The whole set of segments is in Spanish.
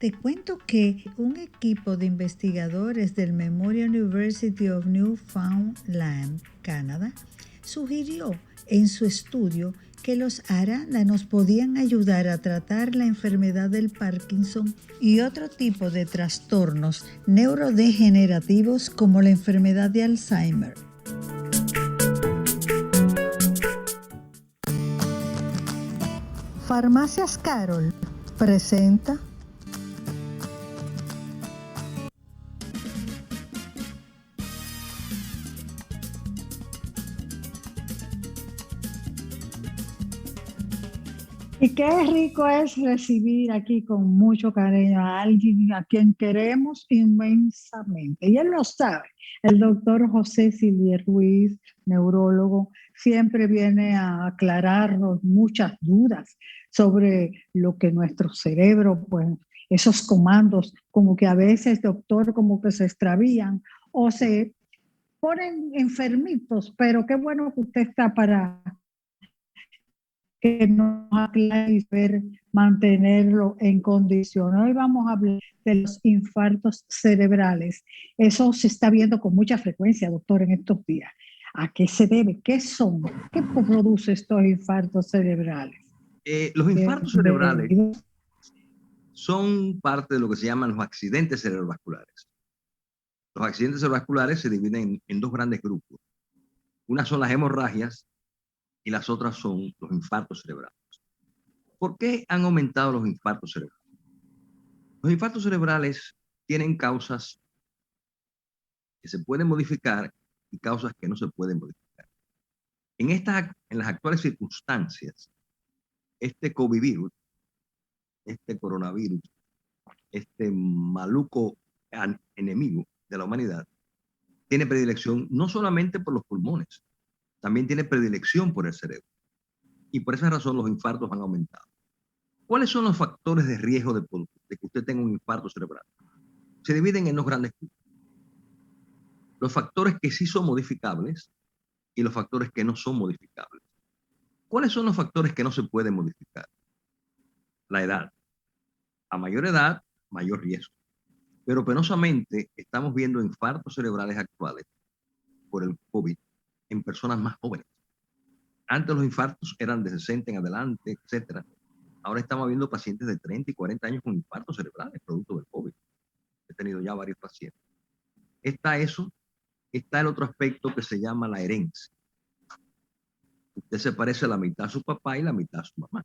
Te cuento que un equipo de investigadores del Memorial University of Newfoundland, Canadá, sugirió en su estudio que los arándanos podían ayudar a tratar la enfermedad del Parkinson y otro tipo de trastornos neurodegenerativos como la enfermedad de Alzheimer. Farmacias Carol presenta Y qué rico es recibir aquí con mucho cariño a alguien a quien queremos inmensamente. Y él lo sabe. El doctor José Silier Ruiz, neurólogo, siempre viene a aclararnos muchas dudas sobre lo que nuestro cerebro, pues, esos comandos, como que a veces, doctor, como que se extravían o se ponen enfermitos, pero qué bueno que usted está para que nos aclare y ver mantenerlo en condición. Hoy vamos a hablar de los infartos cerebrales. Eso se está viendo con mucha frecuencia, doctor, en estos días. ¿A qué se debe? ¿Qué son? ¿Qué produce estos infartos cerebrales? Los infartos cerebrales son parte de lo que se llaman los accidentes cerebrovasculares. Los accidentes cerebrovasculares se dividen en dos grandes grupos. Unas son las hemorragias y las otras son los infartos cerebrales. ¿Por qué han aumentado los infartos cerebrales? Los infartos cerebrales tienen causas que se pueden modificar y causas que no se pueden modificar. En las actuales circunstancias, este COVID-virus, este coronavirus, este maluco enemigo de la humanidad, tiene predilección no solamente por los pulmones, también tiene predilección por el cerebro. Y por esa razón los infartos han aumentado. ¿Cuáles son los factores de riesgo de que usted tenga un infarto cerebral? Se dividen en dos grandes grupos. Los factores que sí son modificables y los factores que no son modificables. ¿Cuáles son los factores que no se pueden modificar? La edad. A mayor edad, mayor riesgo. Pero penosamente estamos viendo infartos cerebrales actuales por el COVID en personas más jóvenes. Antes los infartos eran de 60 en adelante, etcétera. Ahora estamos viendo pacientes de 30 y 40 años con infartos cerebrales, producto del COVID. He tenido ya varios pacientes. Está eso, está el otro aspecto que se llama la herencia. Usted se parece a la mitad a su papá y la mitad a su mamá.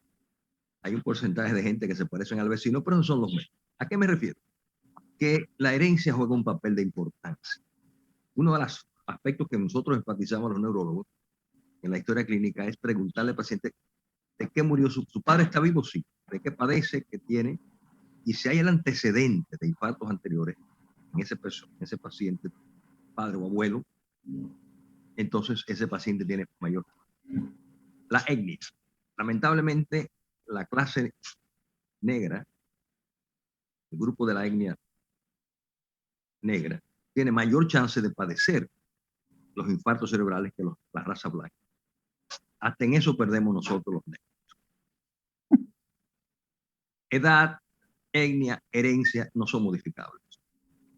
Hay un porcentaje de gente que se parecen al vecino, pero no son los menos. ¿A qué me refiero? Que la herencia juega un papel de importancia. Uno de los aspectos que nosotros enfatizamos los neurólogos en la historia clínica es preguntarle al paciente de qué murió su padre. ¿Está vivo? Sí. ¿De qué padece? ¿Qué tiene? Y si hay el antecedente de infartos anteriores en ese paciente, padre o abuelo, entonces ese paciente tiene mayor. La etnia. Lamentablemente, la clase negra, el grupo de la etnia negra, tiene mayor chance de padecer los infartos cerebrales que la raza blanca. Hasta en eso perdemos nosotros los negros. Edad, etnia, herencia no son modificables.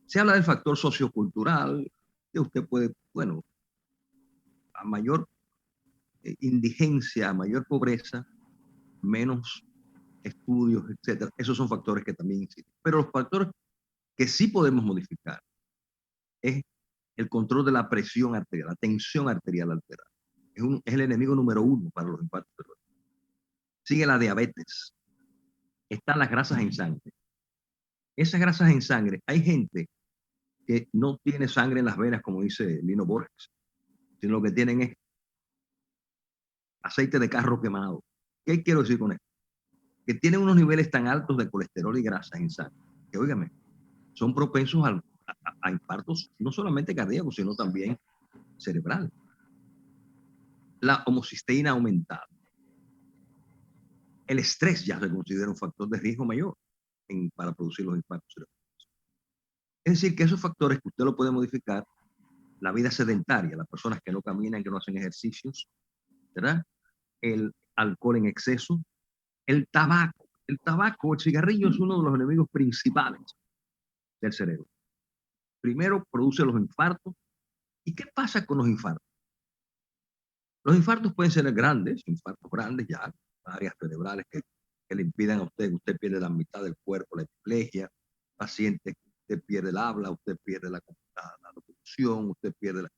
Se habla del factor sociocultural, que usted puede, bueno, a mayor indigencia, a mayor pobreza, menos estudios, etcétera. Esos son factores que también existen. Pero los factores que sí podemos modificar es el control de la presión arterial, la tensión arterial alterada. Es el enemigo número uno para los infartos cerebrales. Sigue la diabetes. Están las grasas en sangre. Esas grasas en sangre, hay gente que no tiene sangre en las venas, como dice Lino Borges, sino lo que tienen es aceite de carro quemado. ¿Qué quiero decir con esto? Que tienen unos niveles tan altos de colesterol y grasas en sangre, que, óigame, son propensos a infartos no solamente cardíacos, sino también cerebrales. La homocisteína aumentada. El estrés ya se considera un factor de riesgo mayor para producir los infartos cerebrales. Es decir, que esos factores que usted lo puede modificar, la vida sedentaria, las personas que no caminan, que no hacen ejercicios, ¿verdad? El alcohol en exceso, el tabaco. El tabaco, el cigarrillo es uno de los enemigos principales del cerebro. Primero produce los infartos. ¿Y qué pasa con los infartos? Los infartos pueden ser grandes, infartos grandes ya, áreas cerebrales que le impidan a usted pierde la mitad del cuerpo, la hemiplegia, paciente, usted pierde el habla, usted pierde la locomoción, usted pierde la...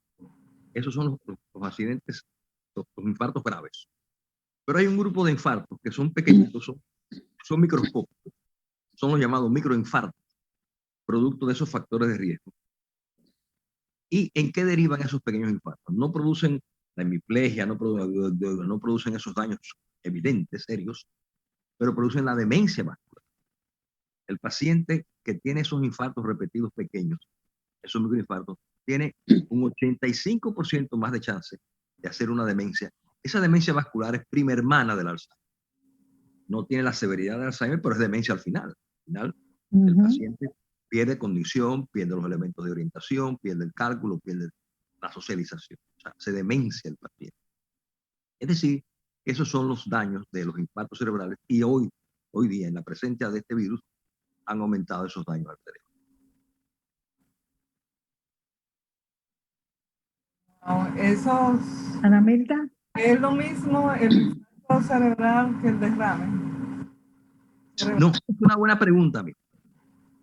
Esos son los accidentes, los infartos graves. Pero hay un grupo de infartos que son pequeñitos, son microscópicos, son los llamados microinfartos, producto de esos factores de riesgo. ¿Y en qué derivan esos pequeños infartos? No producen la hemiplegia, no producen esos daños evidentes, serios, pero producen la demencia vascular. El paciente que tiene esos infartos repetidos pequeños, esos microinfartos, tiene un 85% más de chance de hacer una demencia. Esa demencia vascular es prima hermana del Alzheimer. No tiene la severidad del Alzheimer, pero es demencia al final. Al final, el paciente pierde condición, pierde los elementos de orientación, pierde el cálculo, pierde la socialización. O sea, se demencia el paciente. Es decir, esos son los daños de los infartos cerebrales y hoy día, en la presencia de este virus, han aumentado esos daños al cerebro. Ana Mirta. ¿Es lo mismo el infarto cerebral que el derrame? No, es una buena pregunta, amigo.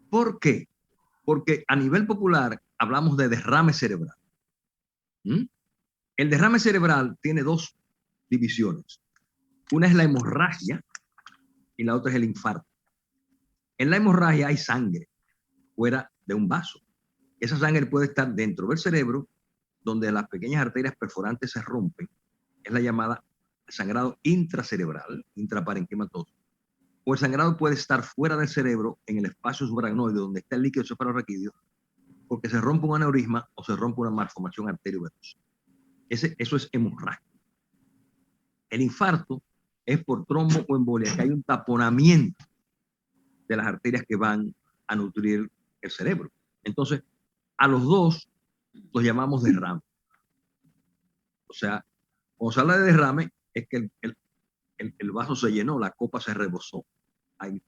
¿Por qué? Porque a nivel popular hablamos de derrame cerebral. El derrame cerebral tiene dos divisiones. Una es la hemorragia y la otra es el infarto. En la hemorragia hay sangre fuera de un vaso. Esa sangre puede estar dentro del cerebro, donde las pequeñas arterias perforantes se rompen. Es la llamada sangrado intracerebral, intraparenquimatoso. O el sangrado puede estar fuera del cerebro, en el espacio subaracnoide, donde está el líquido cefalorraquídeo, porque se rompe un aneurisma o se rompe una malformación arteriovenosa. Eso es hemorragia. El infarto es por trombo o embolia, que hay un taponamiento de las arterias que van a nutrir el cerebro. Entonces, a los dos los llamamos derrame. O sea, cuando se habla de derrame, es que el vaso se llenó, la copa se rebosó. Ahí.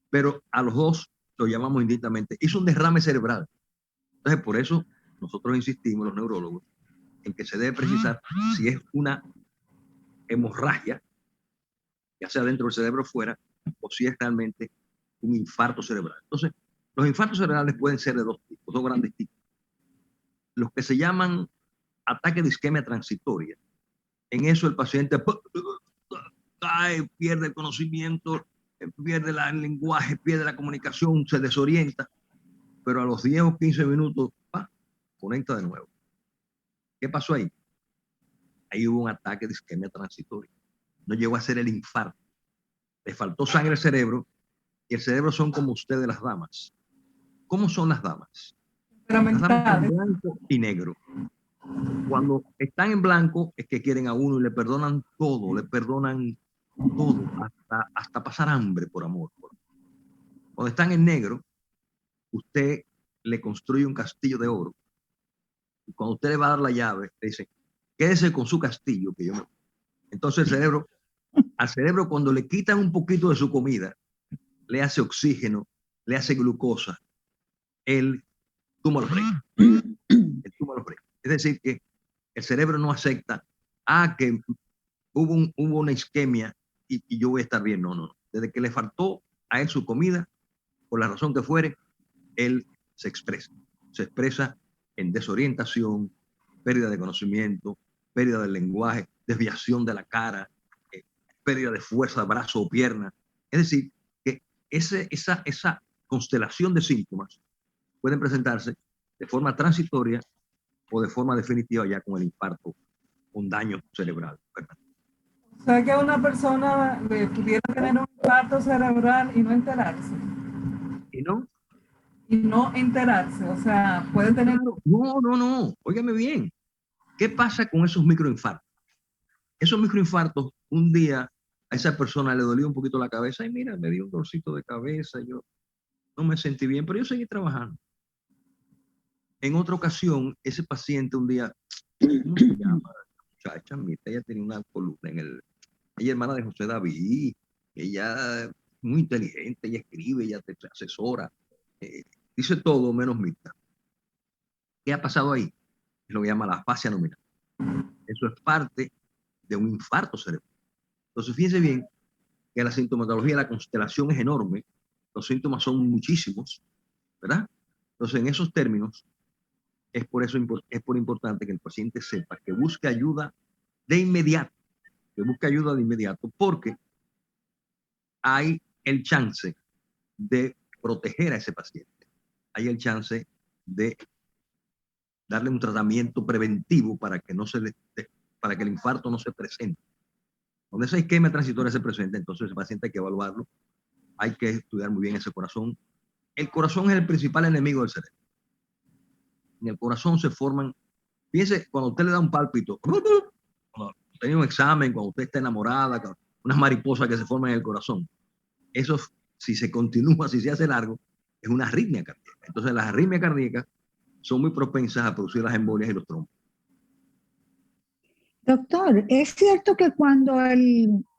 Pero a los dos lo llamamos indistintamente. Es un derrame cerebral. Entonces, por eso nosotros insistimos, los neurólogos, en que se debe precisar si es una hemorragia, ya sea dentro del cerebro o fuera, o si es realmente un infarto cerebral. Entonces, los infartos cerebrales pueden ser de dos tipos, dos grandes tipos. Los que se llaman ataque de isquemia transitoria. En eso el paciente cae, pierde el conocimiento, pierde el lenguaje, pierde la comunicación, se desorienta, pero a los 10 o 15 minutos, conecta de nuevo. ¿Qué pasó ahí? Ahí hubo un ataque de isquemia transitoria. No llegó a ser el infarto. Le faltó sangre al cerebro y el cerebro son como ustedes las damas. ¿Cómo son las damas? Las damas son blanco y negro. Cuando están en blanco es que quieren a uno y le perdonan todo, hasta pasar hambre por amor. Cuando están en negro, usted le construye un castillo de oro y cuando usted le va a dar la llave, le dice, quédese con su castillo que yo me... Entonces al cerebro cuando le quitan un poquito de su comida, le hace oxígeno, le hace glucosa, el tumor break. El tumor break. Es decir, que el cerebro no acepta, que hubo una isquemia y yo voy a estar bien. No. Desde que le faltó a él su comida, por la razón que fuere, él se expresa. Se expresa en desorientación, pérdida de conocimiento, pérdida del lenguaje, desviación de la cara, pérdida de fuerza de brazo o pierna. Es decir, que esa constelación de síntomas pueden presentarse de forma transitoria o de forma definitiva ya con el infarto, un daño cerebral. ¿Verdad? O sea que una persona pudiera tener un infarto cerebral y no enterarse. ¿Y no? Y no enterarse, o sea, puede tener... No, óigame bien. ¿Qué pasa con esos microinfartos? Esos microinfartos, un día a esa persona le dolió un poquito la cabeza y mira, me dio un dolorcito de cabeza, yo no me sentí bien, pero yo seguí trabajando. En otra ocasión, ese paciente un día, ¿cómo se llama? Muchacha, ella tenía una columna ella es hermana de José David, ella muy inteligente, ella escribe, ella te asesora, dice todo menos Mirta. ¿Qué ha pasado ahí? Es lo que llama la afasia nominal. Eso es parte de un infarto cerebral. Entonces, fíjense bien que la sintomatología de la constelación es enorme, los síntomas son muchísimos, ¿verdad? Entonces, en esos términos, es por importante que el paciente sepa que busque ayuda de inmediato, porque hay el chance de proteger a ese paciente, hay el chance de darle un tratamiento preventivo para que el infarto no se presente. Cuando esa isquemia transitoria se presenta, entonces el paciente hay que evaluarlo, hay que estudiar muy bien ese corazón. El corazón es el principal enemigo del cerebro. En el corazón se forman, fíjense, cuando usted le da un pálpito, cuando tiene un examen, cuando usted está enamorada, unas mariposas que se forman en el corazón, eso, si se continúa, si se hace largo, es una arritmia cardíaca. Entonces las arritmias cardíacas son muy propensas a producir las embolias y los trombos. Doctor, ¿es cierto que cuando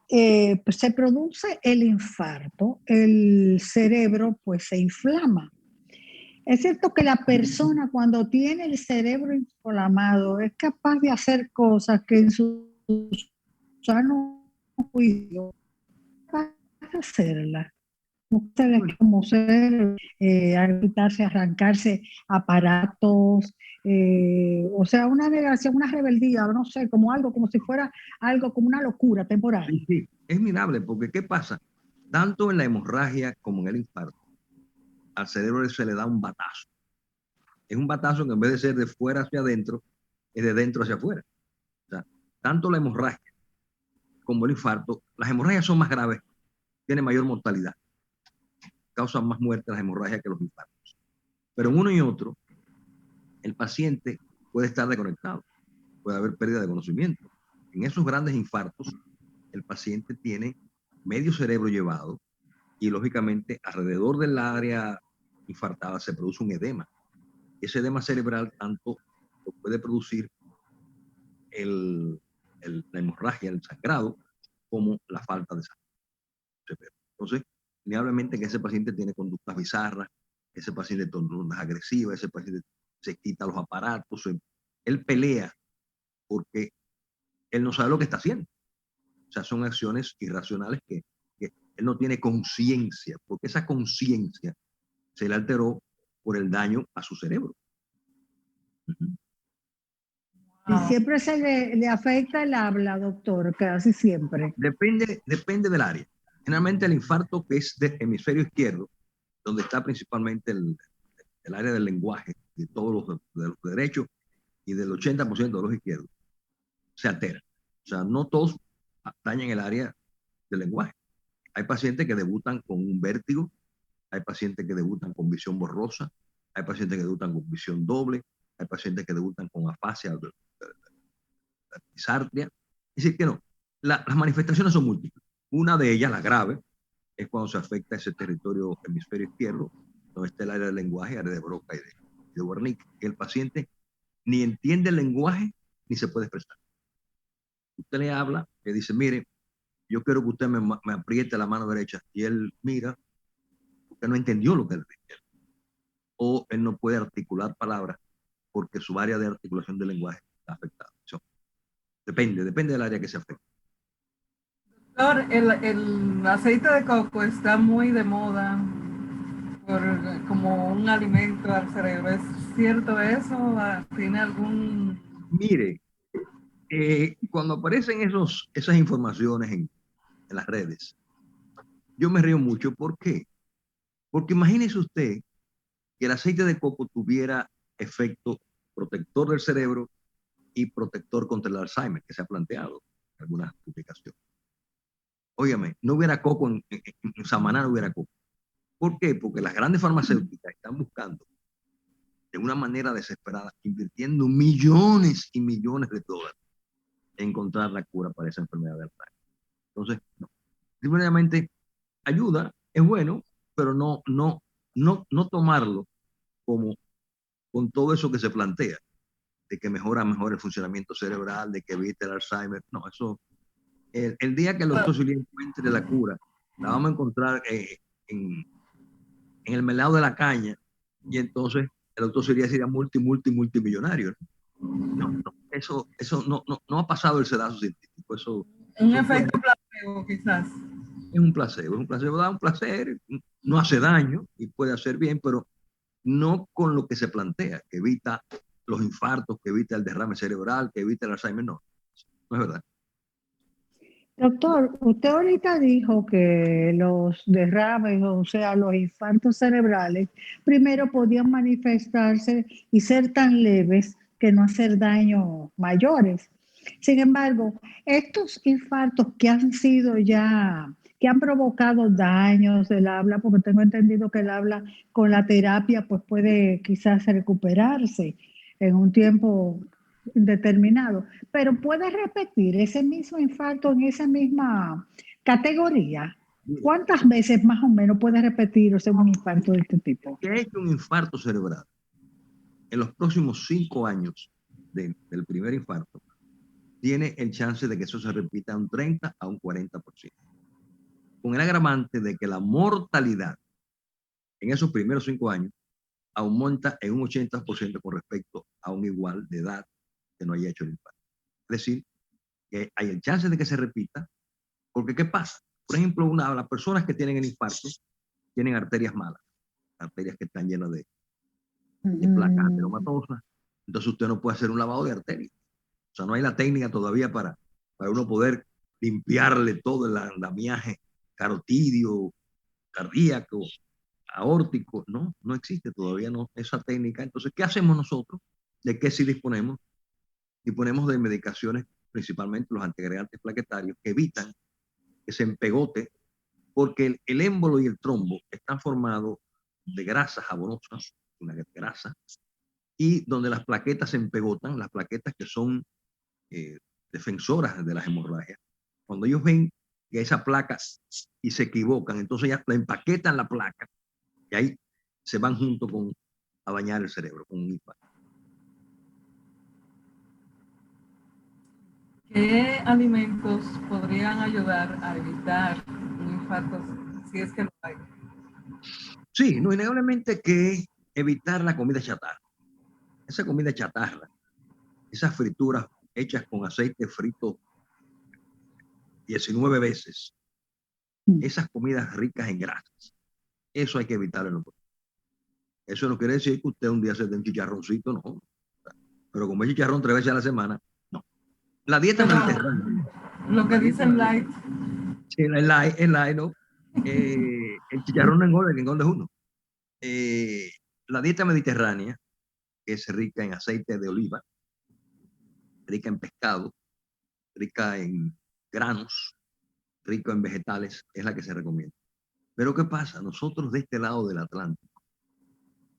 se produce el infarto, el cerebro pues se inflama? ¿Es cierto que la persona cuando tiene el cerebro inflamado es capaz de hacer cosas que en su sano juicio es capaz de hacerlas? Ustedes como ser, quitarse, arrancarse aparatos, o sea, una negación, una rebeldía, no sé, como algo, como si fuera algo como una locura temporal. Sí, sí, es mirable, porque ¿qué pasa? Tanto en la hemorragia como en el infarto, al cerebro se le da un batazo. Es un batazo que en vez de ser de fuera hacia adentro, es de dentro hacia afuera. O sea, tanto la hemorragia como el infarto, las hemorragias son más graves, tienen mayor mortalidad, causan más muerte las hemorragias que los infartos. Pero en uno y otro, el paciente puede estar desconectado, puede haber pérdida de conocimiento. En esos grandes infartos, el paciente tiene medio cerebro llevado y lógicamente alrededor del área infartada se produce un edema. Ese edema cerebral tanto lo puede producir la hemorragia, el sangrado, como la falta de sangre. Entonces, indudablemente que ese paciente tiene conductas bizarras, ese paciente tiene conductas agresivas, ese paciente se quita los aparatos, él pelea porque él no sabe lo que está haciendo. O sea, son acciones irracionales que él no tiene conciencia, porque esa conciencia se le alteró por el daño a su cerebro. Y siempre se le afecta el habla, doctor, casi siempre. Depende del área. Generalmente el infarto, que es del hemisferio izquierdo, donde está principalmente el área del lenguaje, de todos los derechos y del 80% de los izquierdos, se altera. O sea, no todos dañan el área del lenguaje. Hay pacientes que debutan con un vértigo, hay pacientes que debutan con visión borrosa, hay pacientes que debutan con visión doble, hay pacientes que debutan con afasia, disartria. Es decir, que no, las manifestaciones son múltiples. Una de ellas, la grave, es cuando se afecta ese territorio hemisferio izquierdo, donde está el área del lenguaje, área de Broca y de Wernicke, que el paciente ni entiende el lenguaje ni se puede expresar. Usted le habla, le dice, mire, yo quiero que usted me apriete la mano derecha, y él mira, usted no entendió lo que él dice, o él no puede articular palabras porque su área de articulación del lenguaje está afectada. Depende del área que se afecte. Doctor, el aceite de coco está muy de moda como un alimento al cerebro. ¿Es cierto eso? ¿Tiene algún...? Mire, cuando aparecen esas informaciones en las redes, yo me río mucho. ¿Por qué? Porque imagínese usted que el aceite de coco tuviera efecto protector del cerebro y protector contra el Alzheimer, que se ha planteado en algunas publicaciones. Óigame, no hubiera coco en Samaná, no hubiera coco. ¿Por qué? Porque las grandes farmacéuticas están buscando de una manera desesperada, invirtiendo millones y millones de dólares en encontrar la cura para esa enfermedad de Alzheimer. Entonces, no. Simplemente ayuda, es bueno, pero no tomarlo como con todo eso que se plantea, de que mejora el funcionamiento cerebral, de que evita el Alzheimer. No, eso, el día que el doctor Silvia encuentre la cura la vamos a encontrar en el melado de la caña, y entonces el doctor sería multimillonario. No, eso no ha pasado el sedazo científico. Un efecto placebo, quizás. Es un placebo, da un placer, no hace daño y puede hacer bien, pero no con lo que se plantea, que evita los infartos, que evita el derrame cerebral, que evita el Alzheimer. No es verdad. Doctor, usted ahorita dijo que los derrames, o sea, los infartos cerebrales, primero podían manifestarse y ser tan leves que no hacer daños mayores. Sin embargo, estos infartos que han sido ya, que han provocado daños del habla, porque tengo entendido que el habla con la terapia pues puede quizás recuperarse en un tiempo determinado, pero puede repetir ese mismo infarto en esa misma categoría. ¿Cuántas veces más o menos puede repetirse un infarto de este tipo? ¿Qué ha hecho un infarto cerebral? En los próximos 5 años del primer infarto, tiene el chance de que eso se repita un 30 a un 40%. Con el agravante de que la mortalidad en esos primeros 5 años aumenta en un 80% con respecto a un igual de edad que no haya hecho el infarto. Es decir, que hay el chance de que se repita, porque ¿qué pasa? Por ejemplo, las personas que tienen el infarto tienen arterias malas, arterias que están llenas de placas ateromatosas, entonces usted no puede hacer un lavado de arterias. O sea, no hay la técnica todavía para uno poder limpiarle todo el andamiaje carotidio, cardíaco, aórtico. No existe todavía esa técnica. Entonces, ¿qué hacemos nosotros? ¿De qué sí disponemos? Disponemos de medicaciones, principalmente los antiagregantes plaquetarios, que evitan que se empegote, porque el émbolo y el trombo están formados de grasas jabonosas, una grasa, y donde las plaquetas se empegotan, las plaquetas que son defensoras de las hemorragias. Cuando ellos ven que esa placa y se equivocan, entonces ya la empaquetan la placa y ahí se van junto a dañar el cerebro con un infarto. ¿Qué alimentos podrían ayudar a evitar un infarto si es que lo hay? Sí, no, innegablemente que evitar la comida chatarra. Esa comida chatarra, esas frituras hechas con aceite frito 19 veces, esas comidas ricas en grasas, eso hay que evitarlo. Eso no quiere decir que usted un día se dé un chicharroncito, no. Pero comer chicharrón 3 veces a la semana, no. La dieta mediterránea. Lo que dicen light. Sí, el light, ¿no? El chicharrón no engorda, el que engorda es uno. La dieta mediterránea, que es rica en aceite de oliva, rica en pescado, rica en granos, rica en vegetales, es la que se recomienda. Pero ¿qué pasa? Nosotros de este lado del Atlántico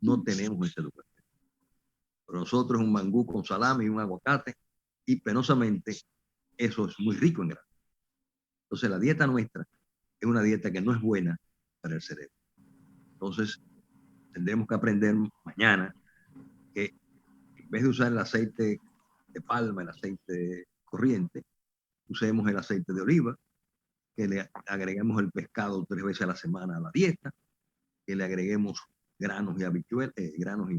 no tenemos esa educación. Pero nosotros un mangú con salami y un aguacate, y penosamente eso es muy rico en grasas. Entonces la dieta nuestra es una dieta que no es buena para el cerebro. Entonces tendremos que aprender mañana que en vez de usar el aceite de palma, el aceite corriente, usemos el aceite de oliva, que le agreguemos el pescado 3 veces a la semana a la dieta, que le agreguemos granos y habichuelas, granos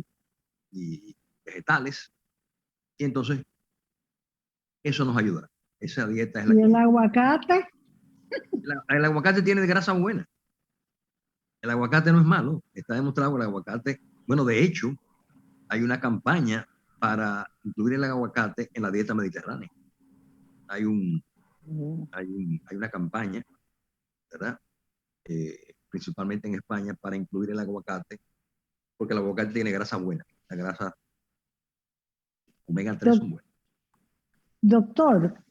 y vegetales, y entonces eso nos ayudará. Esa dieta es la. ¿Y el aguacate? El aguacate tiene grasa buena. El aguacate no es malo. Está demostrado que el aguacate, bueno, de hecho, hay una campaña para incluir el aguacate en la dieta mediterránea. Hay una campaña, ¿verdad? Principalmente en España, para incluir el aguacate, porque el aguacate tiene grasa buena. La grasa omega 3 son buenas. Doctor,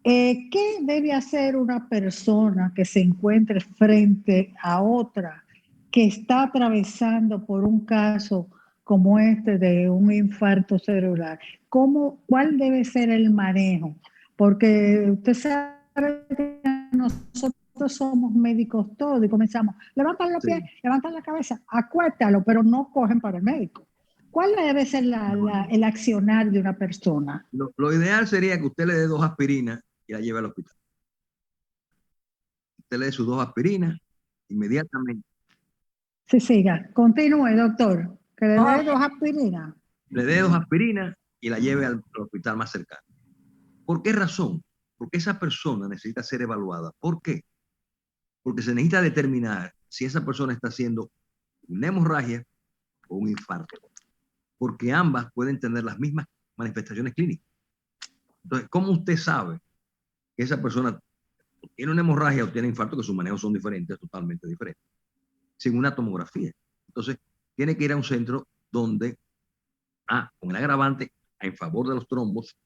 ¿qué debe hacer una persona que se encuentre frente a otra que está atravesando por un caso como este de un infarto cerebral? ¿Cuál debe ser el manejo? Porque usted sabe que nosotros somos médicos todos y comenzamos, levantan los pies, levantan la cabeza, acuéstalo, pero no cogen para el médico. ¿Cuál debe ser el accionar de una persona? Lo ideal sería que usted le dé 2 aspirinas y la lleve al hospital. usted le dé sus 2 aspirinas, inmediatamente Sí, siga. Continúe, doctor. Que le dé 2 aspirinas. le dé 2 aspirinas y la lleve al hospital más cercano. ¿Por qué razón? Porque esa persona necesita ser evaluada. ¿Por qué? Porque se necesita determinar si esa persona está haciendo una hemorragia o un infarto. Porque ambas pueden tener las mismas manifestaciones clínicas. Entonces, ¿cómo usted sabe que esa persona tiene una hemorragia o tiene infarto, que sus manejos son diferentes, totalmente diferentes, sin una tomografía? Entonces, tiene que ir a un centro donde, con el agravante en favor de los trombos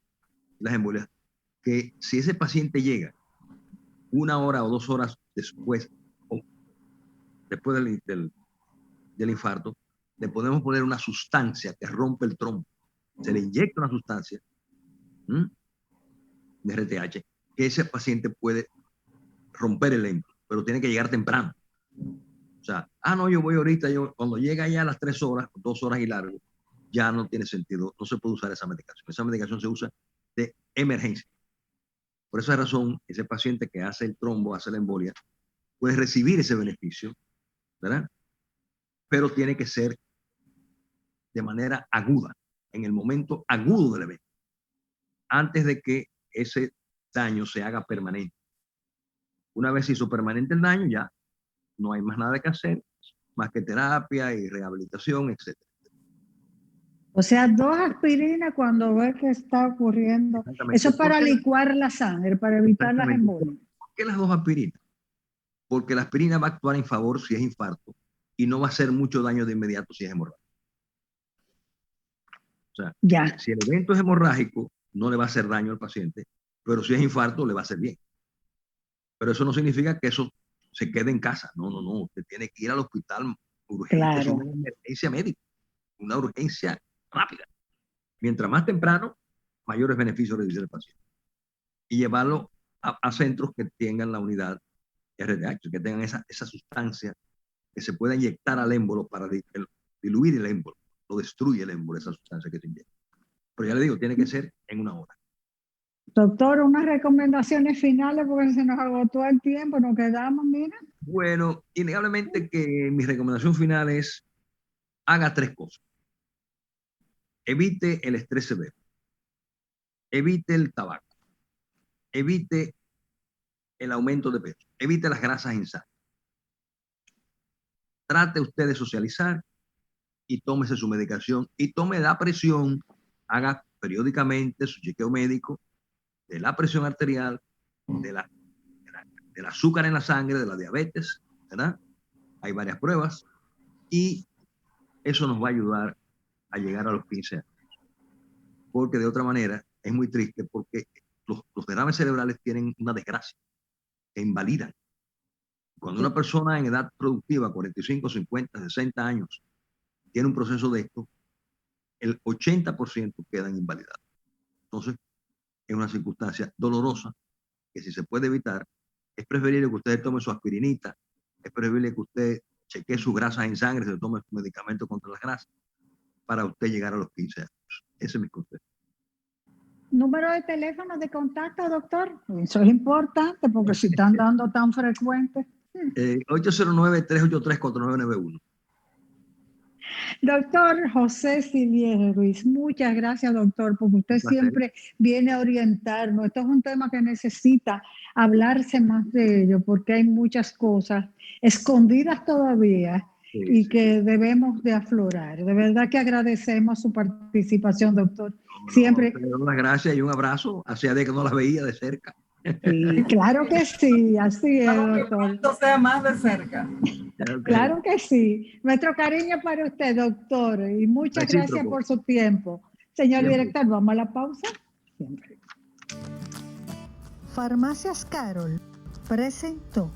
y las embolias, que si ese paciente llega 1 hora o 2 horas después, o después del infarto, le podemos poner una sustancia que rompe el trombo. Se le inyecta una sustancia de RTH que ese paciente puede romper el émbolo, pero tiene que llegar temprano. O sea, no, yo voy ahorita, cuando llega ya a las 3 horas, 2 horas y largo, ya no tiene sentido, no se puede usar esa medicación. Esa medicación se usa de emergencia. Por esa razón, ese paciente que hace el trombo, hace la embolia, puede recibir ese beneficio, ¿verdad? Pero tiene que ser de manera aguda, en el momento agudo del evento, antes de que ese daño se haga permanente. Una vez hizo permanente el daño, ya no hay más nada que hacer, más que terapia y rehabilitación, etc. O sea, 2 aspirinas cuando ve que está ocurriendo. Eso es para licuar la sangre, para evitar las embolias. ¿Por qué las 2 aspirinas? Porque la aspirina va a actuar en favor si es infarto y no va a hacer mucho daño de inmediato si es hemorragia. O sea, si el evento es hemorrágico, no le va a hacer daño al paciente, pero si es infarto, le va a hacer bien. Pero eso no significa que eso se quede en casa. No. Usted tiene que ir al hospital urgente. Claro. Es una emergencia médica, una urgencia rápida. Mientras más temprano, mayores beneficios recibe el paciente. Y llevarlo a centros que tengan la unidad RTH, que tengan esa sustancia que se pueda inyectar al émbolo para diluir el émbolo. Lo destruye el émbolo, esa sustancia que se inyecta. Pero ya le digo, tiene que ser en 1 hora. Doctor, unas recomendaciones finales porque se nos agotó el tiempo, nos quedamos, mira. Bueno, innegablemente que mi recomendación final es: haga 3 cosas. Evite el estrés severo. Evite el tabaco. Evite el aumento de peso. Evite las grasas en sangre. Trate usted de socializar y tómese su medicación y tome la presión. Haga periódicamente su chequeo médico de la presión arterial, del azúcar en la sangre, de la diabetes, ¿verdad? Hay varias pruebas y eso nos va a ayudar a llegar a los 15 años. Porque de otra manera es muy triste, porque los derrames cerebrales tienen una desgracia, que invalidan. Cuando una persona en edad productiva, 45, 50, 60 años, tiene un proceso de esto, el 80% quedan invalidados. Entonces, es una circunstancia dolorosa que, si se puede evitar, es preferible que usted tome su aspirinita, es preferible que usted chequee sus grasas en sangre, se tome su medicamento contra las grasas, para usted llegar a los 15 años. Ese es mi consejo. ¿Número de teléfono de contacto, doctor? Eso es importante porque si están dando tan frecuentes. 809-383-4991. Doctor José Sillier Ruiz, muchas gracias, doctor, porque usted siempre viene a orientarnos. Esto es un tema que necesita hablarse más de ello, porque hay muchas cosas escondidas todavía y que debemos de aflorar. De verdad que agradecemos su participación, doctor. Siempre. Las gracias y un abrazo. Hacía de que no las veía de cerca. Sí, claro que sí, así es, doctor. Esto sea más de cerca. Claro que sí. Nuestro cariño para usted, doctor, y muchas gracias por su tiempo. Señor director, vamos a la pausa. Siempre. Farmacias Carol presentó